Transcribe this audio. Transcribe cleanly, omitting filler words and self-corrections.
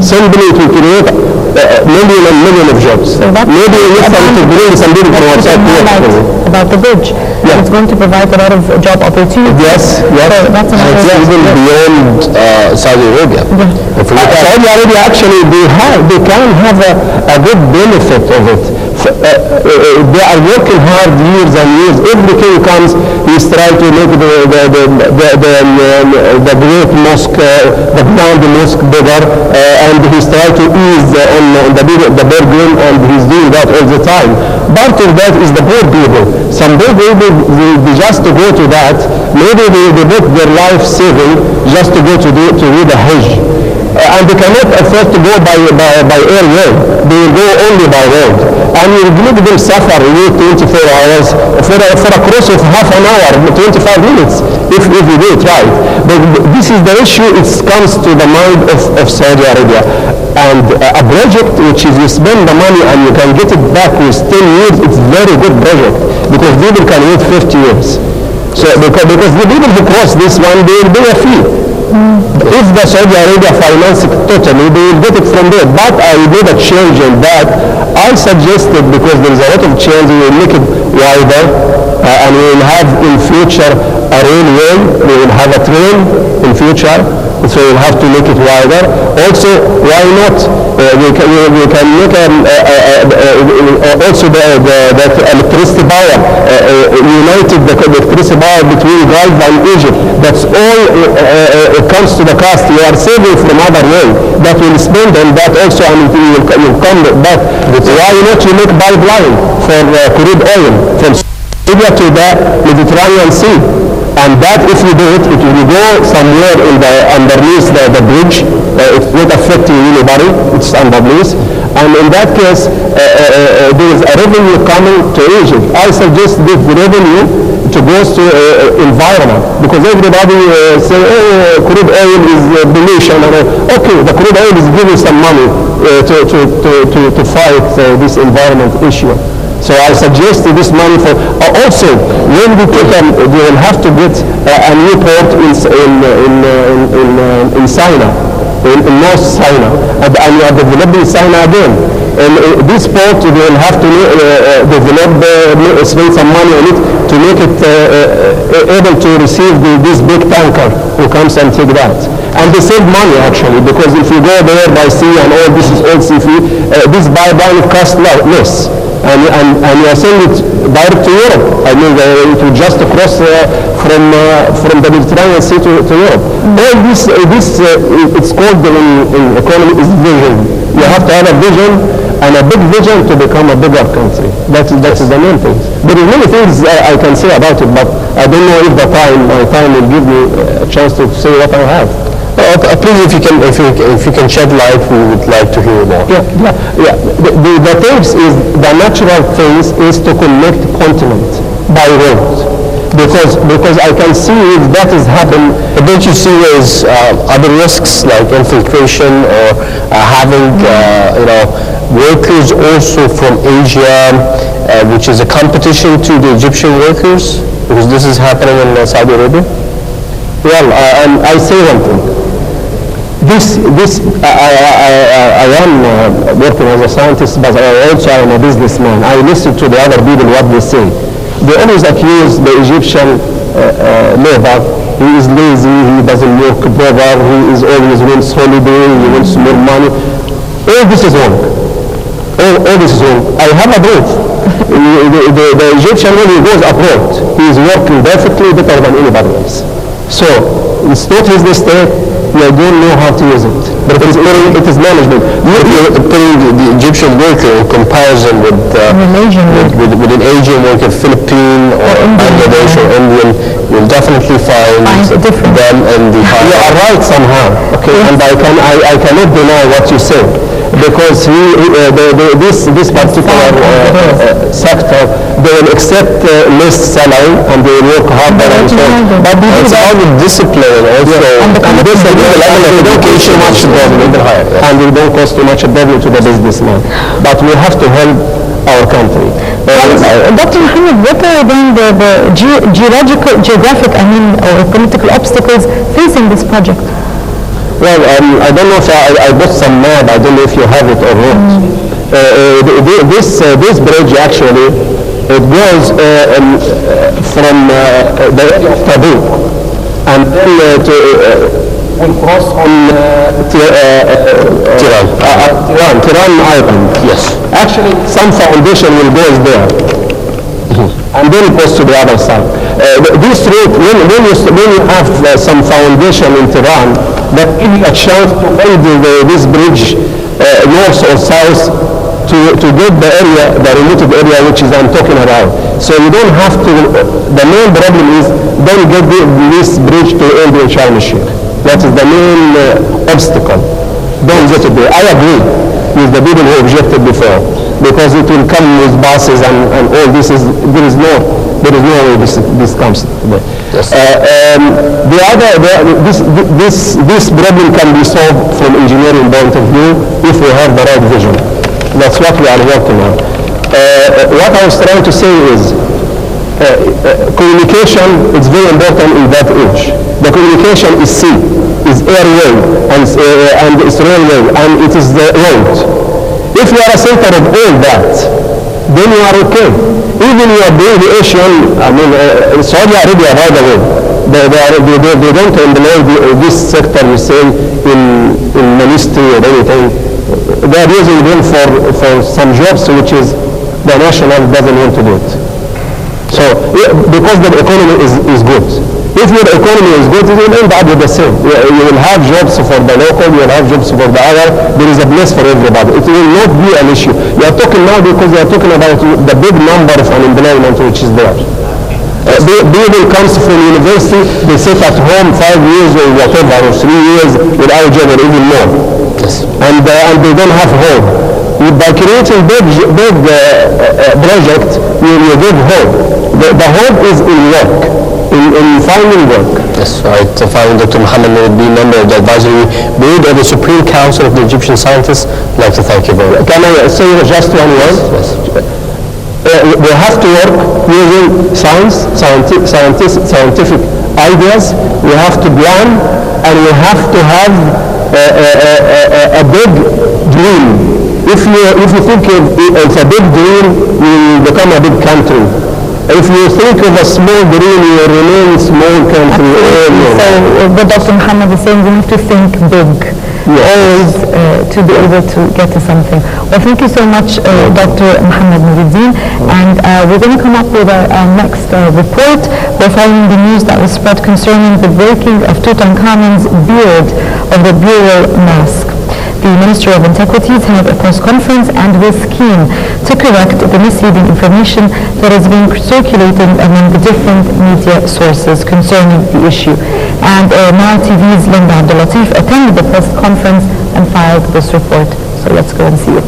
simply to create million and million of jobs. So maybe it's to bring some people from outside to work for you. About the bridge. Yeah. It's going to provide a lot of job opportunities. Yes, yes. So that's another Even beyond Saudi Arabia. Yeah. If we look at Saudi Arabia actually they can have a good benefit of it. They are working hard years and years. Every king comes, he's trying to make the great mosque, the grand mosque bigger, and he's trying to ease on the burden, and he's doing that all the time. Part of that is the poor people. Some poor people, they just to go to that, maybe they put their life saving just to go to do the Hajj. And they cannot afford to go by airway. They will go only by road. And you make them suffer 24 hours for a cross of half an hour, 25 minutes, if you do it right. But this is the issue. It comes to the mind of Saudi Arabia. And a project which is you spend the money and you can get it back with 10 years, it's a very good project because people can wait 50 years. So because the people who cross this one, they will pay a fee. If the Saudi Arabia finance it totally, they will get it from there. But I made a change in that. I suggested, because there is a lot of change, we will make it wider, and we will have in future a railway. We will have a train in future, so we'll have to make it wider. Also, why not? We can make also the electricity power, united the electricity power between Gulf and Egypt. That's all it comes to the cost. You are saving from other way. That will spend on that also, and it will come back. Why not you make pipeline for crude oil from Libya to the Mediterranean Sea? And that, if you do it, it will go somewhere in underneath the bridge. It's not affecting anybody. It's underneath. And in that case, there is a revenue coming to Egypt. I suggest this revenue to go to environment, because everybody say, oh, crude oil is pollution. Okay, the crude oil is giving some money to fight this environment issue. So I suggest this money for also when we take we will have to get a new port in Sinai, in North Sinai, and we are developing Sinai again. And this port we will have to spend some money on it to make it able to receive this big tanker who comes and take that. And they save money actually, because if you go there by sea and all this is all sea free, this pipeline costs less. And you are sending it direct to Europe. I mean, it will just cross from the Mediterranean Sea to Europe. All this it's called in economy is vision. You have to have a vision, and a big vision to become a bigger country. That is the main thing. There are many things I can say about it, but I don't know if my time will give me a chance to say what I have. Please, if you can shed light, we would like to hear more. Yeah. The things is, the natural things is to connect continent by road. Because I can see if that is happening. But don't you see there's other risks like infiltration or having workers also from Asia, which is a competition to the Egyptian workers? Because this is happening in Saudi Arabia. Well, I say one thing. I am working as a scientist, but I also am a businessman. I listen to the other people what they say. They always accuse the Egyptian labor. He is lazy, he doesn't work proper, he is always wants holiday, he wants more money. All this is wrong. All this is wrong. I have a proof. The Egyptian, when he goes abroad, he is working perfectly better than anybody else. So it's not his mistake. You don't know how to use it. But it is management. You're putting the Egyptian worker in comparison with an Asian worker, Philippine or Bangladesh or Indian, you'll definitely find them and the higher. You are right somehow. Okay, and I cannot deny what you say. Because this particular sector, they will accept less salary and they will work harder and so on. But it's all the discipline also. And this is the level of education much higher. And it don't cost too much a burden to the businessman. But we have to help our country. Dr. Mohamed, what are then the geographic, or political obstacles facing this project? Well, I don't know if I got some map. I don't know if you have it or not. This bridge actually, it goes from the area of Tabuk and then will cross on Tiran Island. Yes. Actually, some foundation will go there. And then it goes to the other side. This route, when you have some foundation in Tehran, that gives you a chance to build this bridge north or south to get the area, the remote area which is I'm talking about. So you don't have to, the main problem is don't get this bridge to end in Sharm el-Sheikh. That is the main obstacle. Don't get it there. I agree with the people who objected before, because it will come with buses and all this is, there is no way this comes there. Yes. This problem can be solved from engineering point of view if we have the right vision. That's what we are working on. What I was trying to say is communication is very important in that age. The communication is sea, is airway, and it's railway, and it is the road. If you are a center of all that, then you are okay. Even you are doing the ocean, I mean, Saudi Arabia, by the way, they don't employ this sector, you say, in ministry or anything. They are using them for some jobs which is the national doesn't want to do it. So, because the economy is good. If your economy is good, it will end up with the same. You will have jobs for the local, you will have jobs for the other. There is a place for everybody. It will not be an issue. You are talking now because you are talking about the big number of unemployment which is there. People comes from university, they sit at home 5 years or whatever, or 3 years without job or even more. Yes. And they don't have home. By creating big project, you give hope. The hope is in work, in finding work. Yes, right. Finally, Dr. Mohamed will be member of the advisory board of the Supreme Council of the Egyptian Scientists. I'd like to thank you very much. Can I say just one word? Yes. We have to work using scientific ideas. We have to plan, and we have to have a big dream. If you think it's a big dream, you will become a big country. If you think of a small dream, you will remain a small country. So what Dr. Mohamed is saying, we have to think big, always to be able to get to something. Well, thank you so much, Dr. Mohamed Deen. And we're going to come up with our next report. We're following the news that was spread concerning the breaking of Tutankhamun's beard of the burial mask. The Ministry of Antiquities held a press conference and was keen to correct the misleading information that is being circulated among the different media sources concerning the issue. And Nile TV's Linda Abdulatif attended the press conference and filed this report. So let's go and see it.